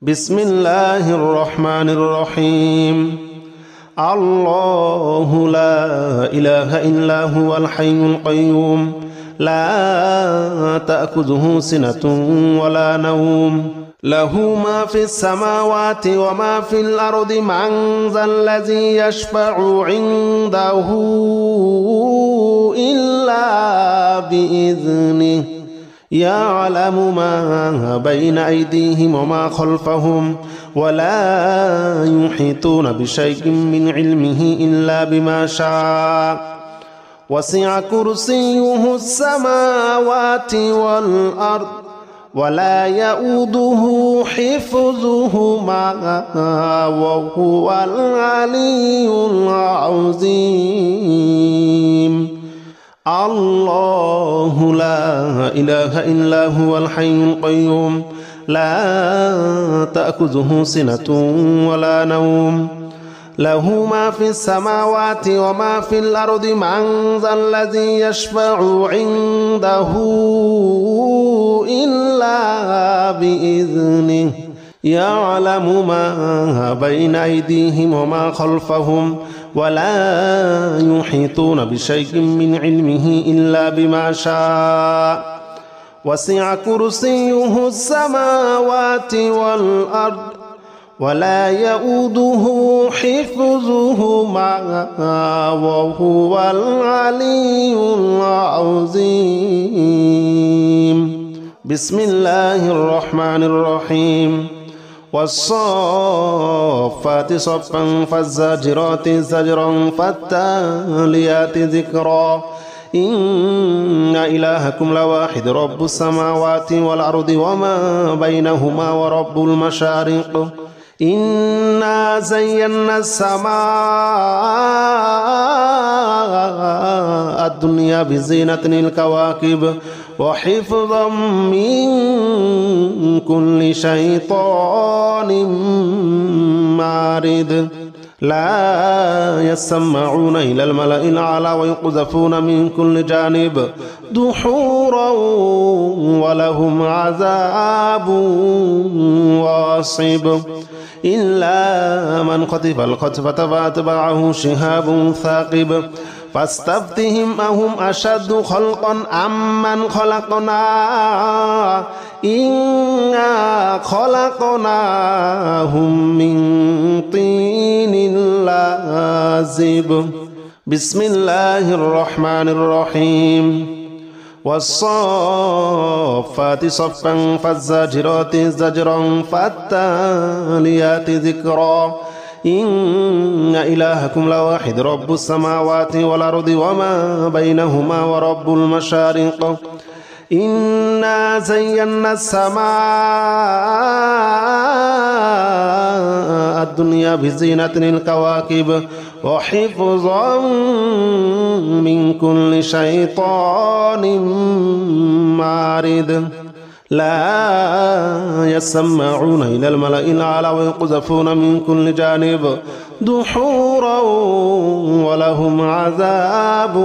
بسم الله الرحمن الرحيم. الله لا إله إلا هو الحي القيوم لا تأخذه سنة ولا نوم له ما في السماوات وما في الأرض من ذا الذي يشفع عنده إلا بإذنه يعلم ما بين أيديهم وما خلفهم ولا يحيطون بشيء من علمه إلا بما شاء وسع كرسيه السماوات والأرض ولا يؤوده حفظهما وهو العلي العظيم. الله لا إله إلا هو الحي القيوم لا تأخذه سنة ولا نوم له ما في السماوات وما في الأرض من ذا الذي يشفع عنده إلا بإذنه يعلم ما بين أيديهم وما خلفهم ولا يحيطون بشيء من علمه إلا بما شاء وسع كرسيه السماوات والأرض ولا يؤوده حفظهما وهو العلي العظيم. بسم الله الرحمن الرحيم. والصافات صفا فالزاجرات زجرا فالتاليات ذكرا إن إلهكم لواحد رب السماوات والأرض وما بينهما ورب المشارق إنا زينا السماء الدنيا بزينة الكواكب وحفظا من كل شيطان مارد لا يسمعون إلى الملأ الأعلى ويقذفون من كل جانب دحورا ولهم عذاب واصب إلا من خطف الخطفة فأتبعه شهاب ثاقب فاستفتهم أهم أشد خلقا أم من خلقنا إنا خلقناهم من طين لازب. بسم الله الرحمن الرحيم. والصافات صفا فالزاجرات زجرا فالتاليات ذكرا إن إلهكم لواحد رب السماوات والأرض وما بينهما ورب المشارق إنا زينا السماء الدنيا بزينة الكواكب وحفظا من كل شيطان مارد لا يسمعون إلى الملأ الأعلى ويقذفون من كل جانب دحورا ولهم عذاب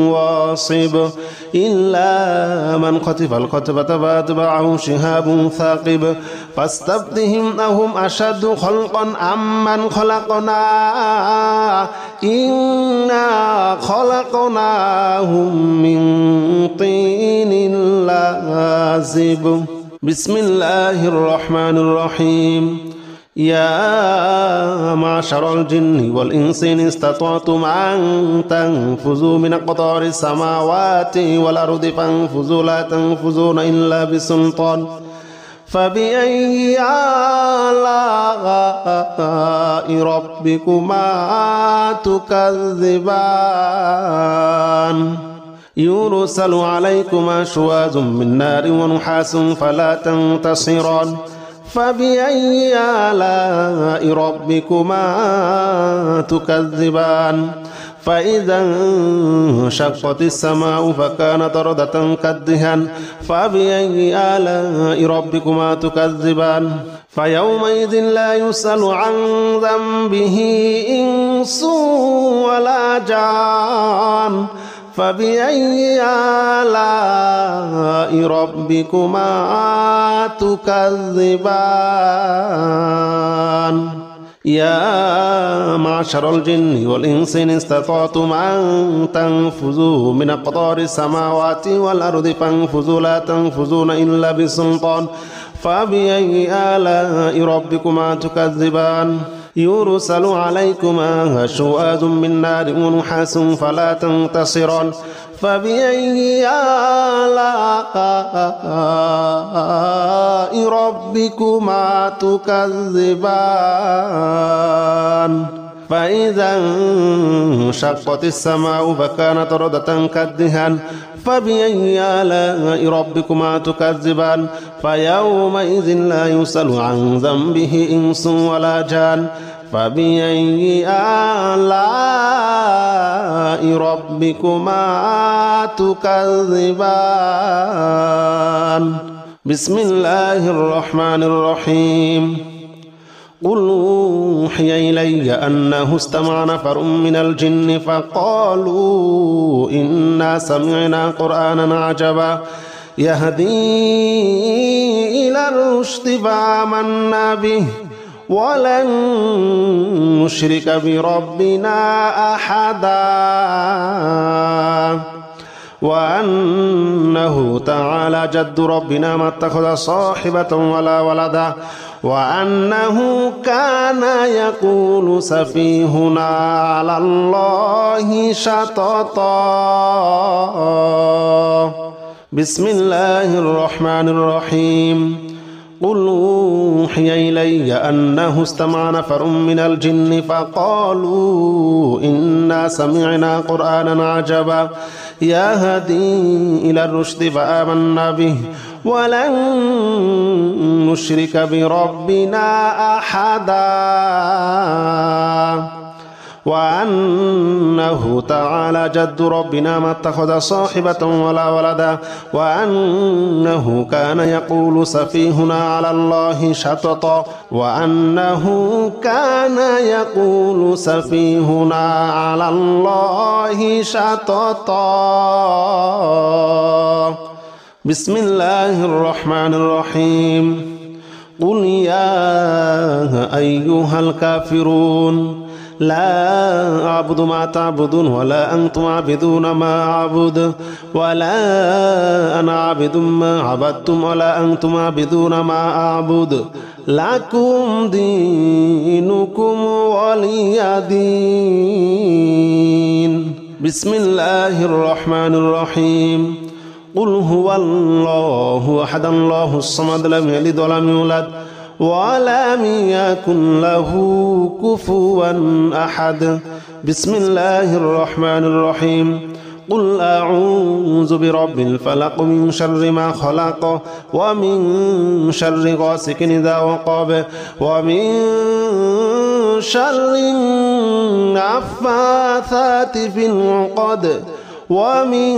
واصب إلا من خطف الخطفة فأتبعه شهاب ثاقب فاستفتهم أهم أشد خلقا أم من خلقنا إنا خلقناهم من طين لازب. بسم الله الرحمن الرحيم. يا معشر الجن والإنس إن استطعتم أن تنفذوا من أقطار السماوات والأرض فانفذوا لا تنفذون إلا بسلطان فبأي آلاء ربكما تكذبان يرسل عليكما شواظ من نار ونحاس فلا تنتصران فبأي آلاء ربكما تكذبان فإذا انشقت السماء فكانت وردة كالدهان فبأي آلاء ربكما تكذبان فيومئذ لا يسأل عن ذنبه إنس ولا جان فبأي آلاء ربكما تكذبان يا معشر الجن والإنس إن استطعتم أن تنفذوا من أقطار السماوات والأرض فانفذوا لا تنفذون إلا بسلطان فبأي آلاء ربكما تكذبان يرسل عليكما شواذ من نار ونحاس فلا تنتصران فبأي آلاء ربكما تكذبان فإذا انشقت السماء فكانت وردة كالدهان فبأي آلاء ربكما تكذبان فيومئذ لا يسأل عن ذنبه إنس ولا جان فبأي آلاء ربكما تكذبان بسم الله الرحمن الرحيم قل أوحي إلي أنه استمع نفر من الجن فقالوا إنا سمعنا قرآنا عجبا يهدي إلى الرشد فآمنا به ولن نشرك بربنا أحدا وأنه تعالى جد ربنا ما اتخذ صاحبة ولا ولدا وأنه كان يقول سفيهنا على الله شططا بسم الله الرحمن الرحيم قل أوحي إلي أنه استمع نفر من الجن فقالوا إنا سمعنا قرآنا عجبا يهدي إلى الرشد فآمنا به ولن نشرك بربنا أحدا وأنه تعالى جد ربنا ما اتخذ صاحبة ولا ولدا وأنه كان يقول سفيهنا على الله شططا وأنه كان يقول سفيهنا على الله شططا بسم الله الرحمن الرحيم قل يا أيها الكافرون لا أعبد ما تعبدون ولا أنتم عابدون ما أعبد ولا أنا عابد ما عبدتم ولا أنتم عابدون ما أعبد لكم دينكم ولي دين بسم الله الرحمن الرحيم قل هو الله أحد الله الصمد لم يلد ولم يولد ولم يكن له كفوا أحد بسم الله الرحمن الرحيم قل أعوذ برب الفلق من شر ما خلق ومن شر غاسق إذا وقب ومن شر النفاثات في العقد ومن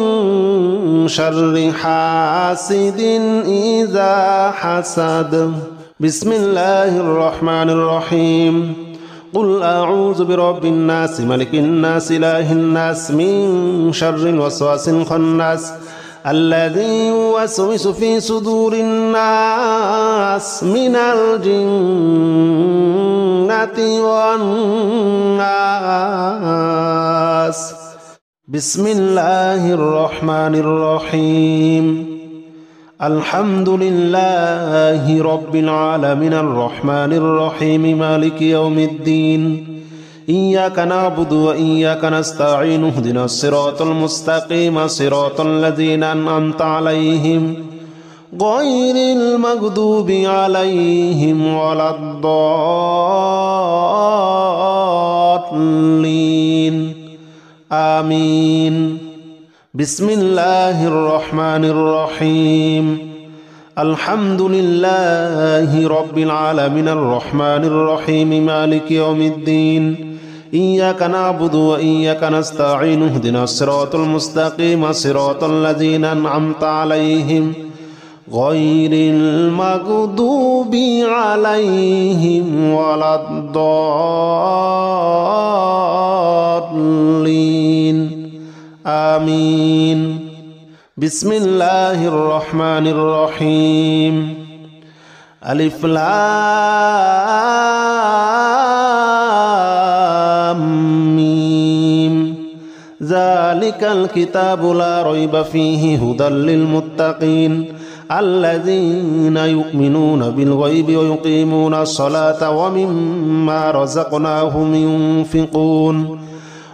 شر حاسد إذا حسد بسم الله الرحمن الرحيم قل أعوذ برب الناس ملك الناس إله الناس من شر الوسواس الخناس الذي يوسوس في صدور الناس من الجنة والناس بسم الله الرحمن الرحيم الحمد لله رب العالمين الرحمن الرحيم مالك يوم الدين إياك نعبد وإياك نستعين اهدنا الصراط المستقيم صراط الذين أنعمت عليهم غير المغضوب عليهم ولا الضالين آمين بسم الله الرحمن الرحيم الحمد لله رب العالمين الرحمن الرحيم مالك يوم الدين إياك نعبد وإياك نستعين اهدنا الصراط المستقيم صراط الذين أنعمت عليهم غير المغضوب عليهم ولا الضالين آمين. بسم الله الرحمن الرحيم. ألف لام ميم. ذلك الكتاب لا ريب فيه هدى للمتقين الذين يؤمنون بالغيب ويقيمون الصلاة ومما رزقناهم ينفقون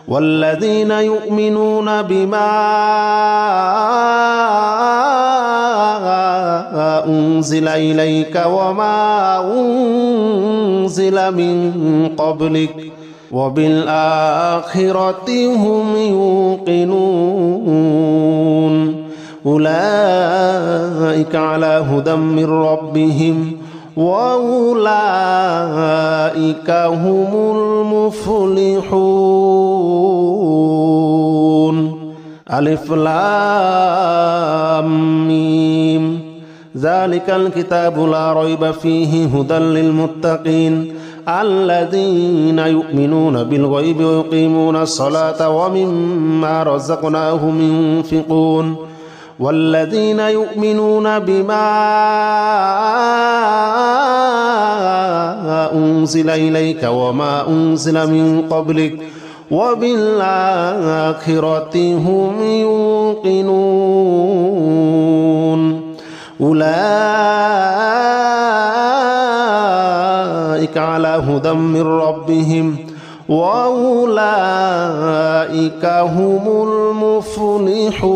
والذين يؤمنون بما أنزل إليك وما أنزل من قبلك وبالآخرة هم يوقنون أولئك على هدى من ربهم وأولئك هم المفلحون. ألف لام ميم. ذلك الكتاب لا ريب فيه هدى للمتقين الذين يؤمنون بالغيب ويقيمون الصلاة ومما رزقناهم ينفقون والذين يؤمنون بما أنزل إليك وما أنزل من قبلك وبالآخرة هم يوقنون أولئك على هدى من ربهم وأولئك هم المفلحون.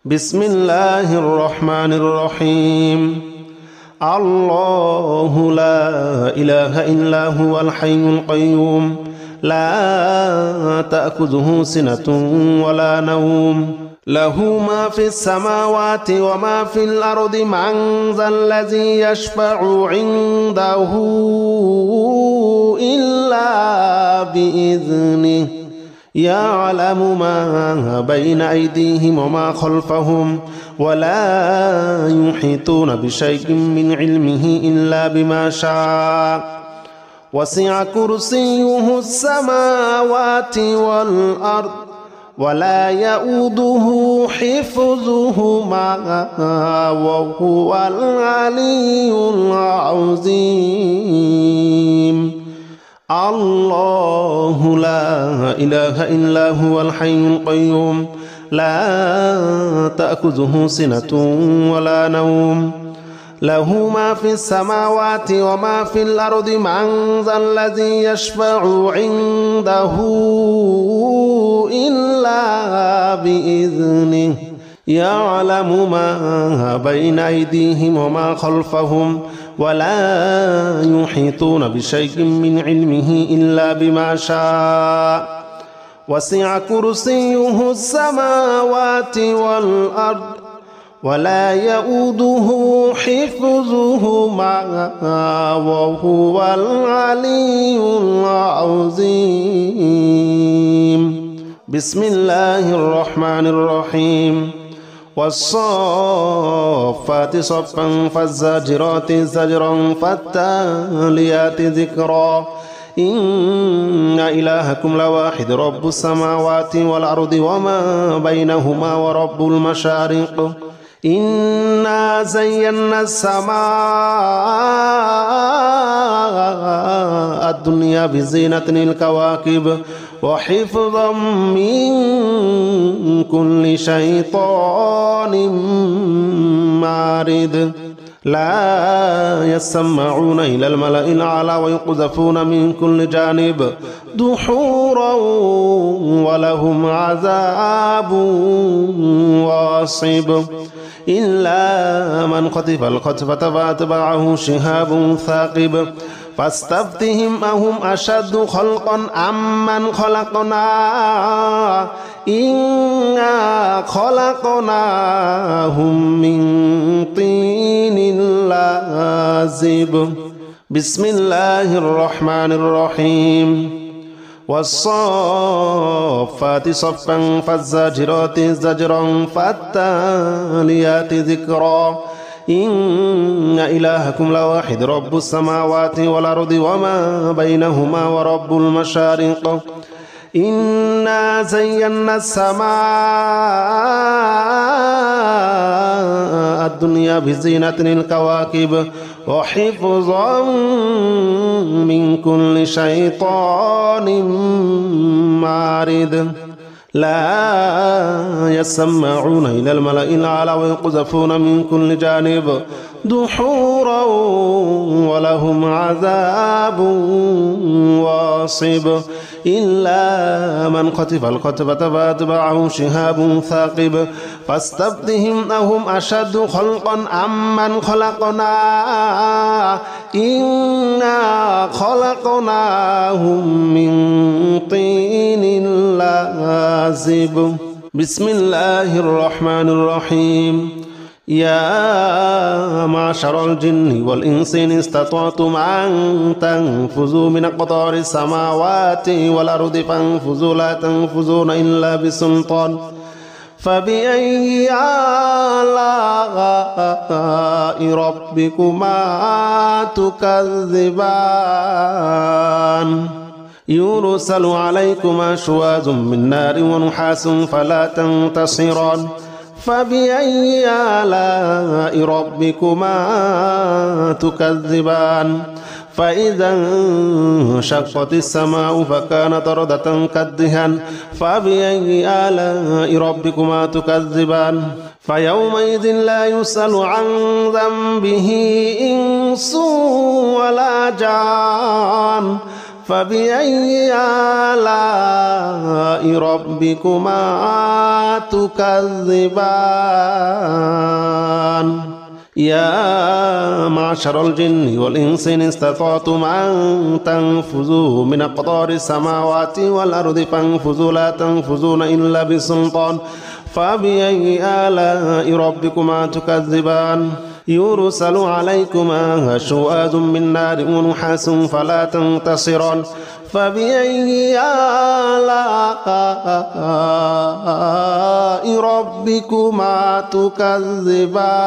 بسم الله الرحمن الرحيم. الله لا إله إلا هو الحي القيوم لا تأخذه سنة ولا نوم له ما في السماوات وما في الأرض من ذا الذي يشفع عنده إلا بإذنه يعلم ما بين أيديهم وما خلفهم ولا يحيطون بشيء من علمه إلا بما شاء وسع كرسيه السماوات والأرض ولا يؤوده حفظهما وهو العلي العظيم. الله لا إله إلا هو الحي القيوم لا تأخذه سنة ولا نوم له ما في السماوات وما في الأرض من ذا الذي يشفع عنده إلا بإذنه يعلم ما بين أيديهم وما خلفهم ولا يحيطون بشيء من علمه إلا بما شاء وسع كرسيه السماوات والأرض ولا يؤوده حفظهما وهو العلي العظيم. بسم الله الرحمن الرحيم. والصافات صفا فالزاجرات زجرا فالتاليات ذكرا إن إلهكم لواحد رب السماوات والأرض وما بينهما ورب المشارق إنا زينا السماء الدنيا بزينة الكواكب وحفظا من كل شيطان مارد لا يسمعون إلى الملأ الأعلى ويقذفون من كل جانب دحورا ولهم عذاب واصب إلا من خطف الخطفة فأتبعه شهاب ثاقب فاستفتهم أهم أشد خلقا أم من خلقنا إنا خلقناهم من طين لازب. بسم الله الرحمن الرحيم. والصافات صفا فالزاجرات زجرا فالتاليات ذكرا إن إلهكم لواحد رب السماوات والأرض وما بينهما ورب المشارق إنا زينا السماء الدنيا بزينة الكواكب وحفظا من كل شيطان مارد لا يسمعون إلى الملأ الأعلى ويقذفون من كل جانب دحورا ولهم عذاب واصب إلا من خطف الخطفة فأتبعه شهاب ثاقب فاستفتهم أهم أشد خلقا أم من خلقنا إنا خلقناهم من طين لازب بسم الله الرحمن الرحيم يا معشر الجن والإنس إن استطعتم أن تنفذوا من أقطار السماوات والأرض فانفذوا لا تنفذون إلا بسلطان فبأي آلاء ربكما تكذبان يرسل عليكما شواظ من نار ونحاس فلا تنتصران فبأي آلاء ربكما تكذبان فإذا انشقت السماء فكانت وردة كالدهان فبأي آلاء ربكما تكذبان فيومئذ لا يسأل عن ذنبه إنس ولا جان فبأي آلاء ربكما تكذبان يا معشر الجن والإنس إن استطعتم أن تنفذوا من أقطار السماوات والأرض فانفذوا لا تنفذون إلا بسلطان فبأي آلاء ربكما تكذبان يرسل عليكما شواظ من نار ونحاس فلا تنتصران فبأي آلاء ربكما تكذبان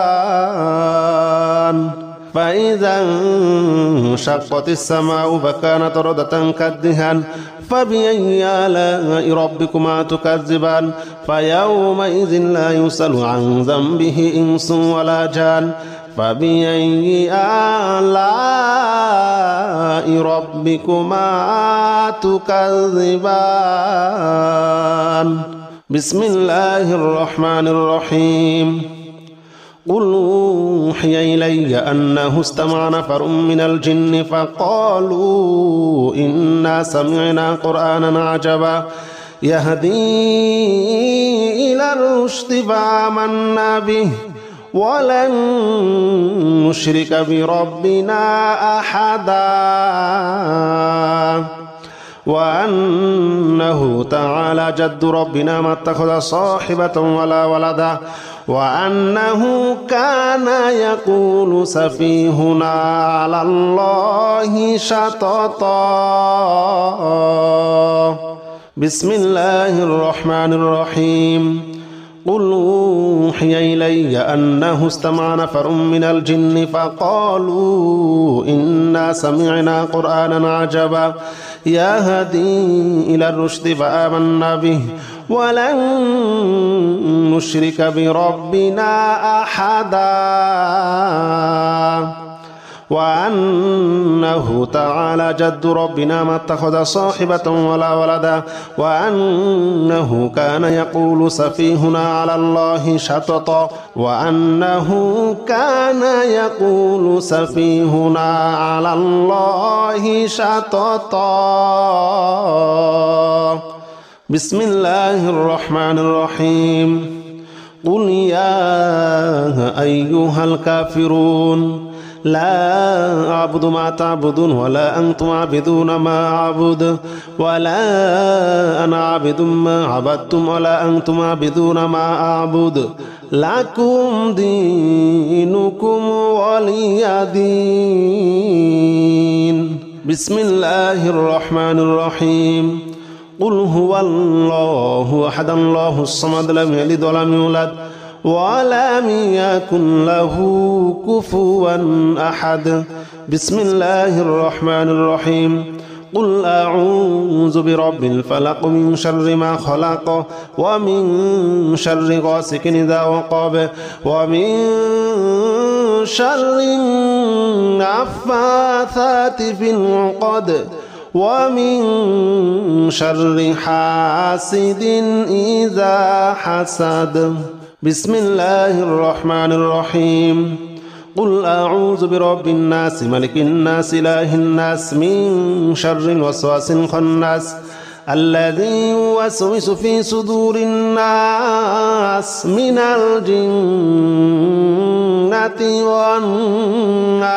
فإذا انشقت السماء فكانت وردة كالدهان فبأي آلاء ربكما تكذبان فيومئذ لا يسأل عن ذنبه إنس ولا جان فبأي آلاء ربكما تكذبان بسم الله الرحمن الرحيم قل أوحي إلي أنه استمع نفر من الجن فقالوا إنا سمعنا قرآنا عجبا يهدي إلى الرشد فآمنا به ولن نشرك بربنا أحدا وأنه تعالى جد ربنا ما اتخذ صاحبة ولا ولدا وأنه كان يقول سفيهنا على الله شططا بسم الله الرحمن الرحيم قل أوحي إلي أنه استمع نفر من الجن فقالوا إنا سمعنا قرآنا عجبا يهدي إلى الرشد فآمنا به ولن نشرك بربنا أحدا وأنه تعالى جد ربنا ما اتخذ صاحبة ولا ولدا وأنه كان يقول سفيهنا على الله شططا وأنه كان يقول سفيهنا على الله شططا بسم الله الرحمن الرحيم قل يا أيها الكافرون لا أعبد ما تعبدون ولا أنتم عابدون ما أعبد ولا أنا عابد ما عبدتم ولا أنتم عابدون ما أعبد لكم دينكم ولي دين بسم الله الرحمن الرحيم قل هو الله أحد الله الصمد لم يلد ولم يولد ولم يكن له كفوا أحد بسم الله الرحمن الرحيم قل أعوذ برب الفلق من شر ما خلق ومن شر غاسق إذا وقب ومن شر النفاثات في العقد ومن شر حاسد إذا حسد. بسم الله الرحمن الرحيم. قل أعوذ برب الناس ملك الناس إله الناس من شر الوسواس الخناس الذي يوسوس في صدور الناس من الجنة والناس.